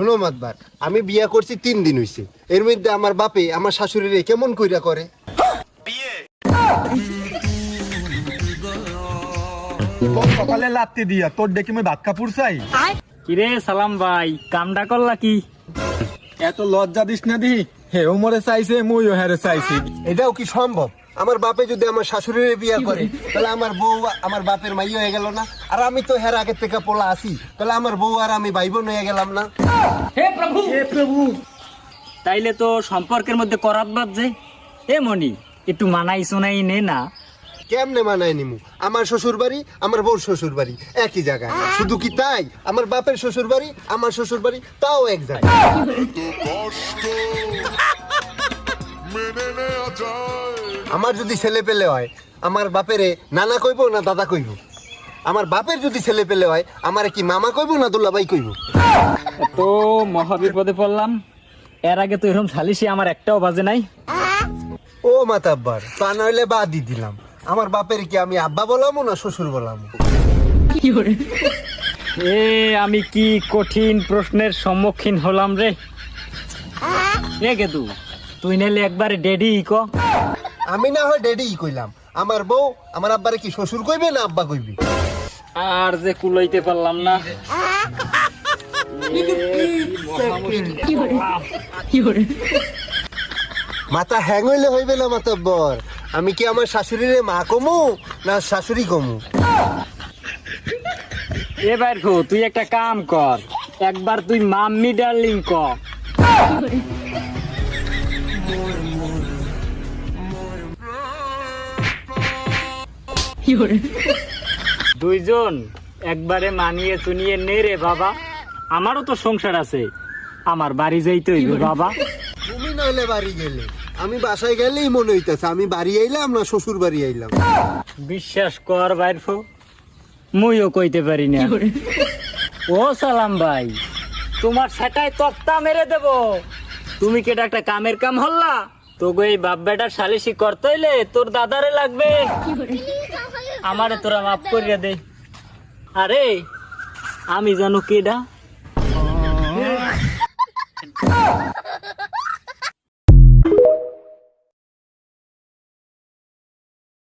শোনো মাতবার, আমি বিয়া করছি 3 দিন হইছে। এর মধ্যে আমার বাপে আমার শাশুড়িরে কেমন কইরা করে। সকালে লাত্তি দিয়া তোর ডেকে আমি ভাত কাপুর চাই। কিরে সালাম ভাই, কামডা করলা কি? এত লজ্জা দিস না দি, হে ওমরে চাইছে মুইও হেরে চাইছি। এটাও কি সম্ভব? আমার বাপে যদি আমার শাশুড়িরে বিয়া করে তাহলে আমার বউ আমার বাপের মাই হয়ে গেল না? আর আমি তো হের আগের থেকে পোলা আছি, তাহলে আমার বউ আর আমি ভাই বোন হয়ে গেলাম না? হে প্রভু, তাইলে তো সম্পর্কের মধ্যে করাত বাদ যে। এ মনি, একটু মানাই শোনাই নে না। কেমনে মানায় নিমু? আমার শ্বশুর বাড়ি আমার বউর শ্বশুর বাড়ি একই জায়গায়। শুধু কি তাই, আমার বাপের শ্বশুর বাড়ি আমার শ্বশুর বাড়ি তাও এক জায়গায়। আমার যদি ছেলে পেলে হয় আমার বাপেরে নানা কইব না দাদা কইব? আমার বাপের যদি ছেলে পেলে হয় আমারে কি মামা কইব না দুলাভাই কইব? তো মহাবিপদে পড়লাম। এর আগে তো এরকম সালিশি আমার একটাও বাজে নাই। ও মাতাব্বার, তা নইলে বাদই দিলাম। আমার বাপের কি আমি আব্বা বলামো না শ্বশুর বলামো? এ আমি কি কঠিন প্রশ্নের সম্মুখীন হলাম রে। এ গেদু, তুই নাইলে একবারে ডেডি ক। আমি না হয় ডেডি কইলাম, আমার বউ আমার আব্বারে কি শ্বশুর কইবে না আব্বা কইবে? আর যে কুলাইতে পারলাম না। মাথা হ্যাং হইলে হইবে না মাতাব্বর। আমি কি আমার শাশুড়িরে মা কমু না শাশুড়ি কমু? এবার তুই একটা কাম কর, একবার তুই মাম্মি ডার্লিং ক। দুইজন একবারে মানিয়ে চুনিয়ে নে রে বাবা। আমারও তো সংসার আছে, আমার বাড়ি যাইতে হইবে বাবা। তুমি নইলে বাড়ি গেলে, আমি বাসায় গেলেই মনে হইতেছে আমি বাড়ি আইলাম না শ্বশুর বাড়ি আইলাম। বিশ্বাস কর বাইর মুইও কইতে পারি না। ও সালাম ভাই, তোমার সেটাই তক্তা মেরে দেব। তুমি কেটা একটা কামের কাম হল্লা, তোকে এই বাপ বেটার সালিশি করতে হইলে তোর দাদারে লাগবে। আমারে তোরা মাফ করিয়া দে। আরে আমি জানো কেডা?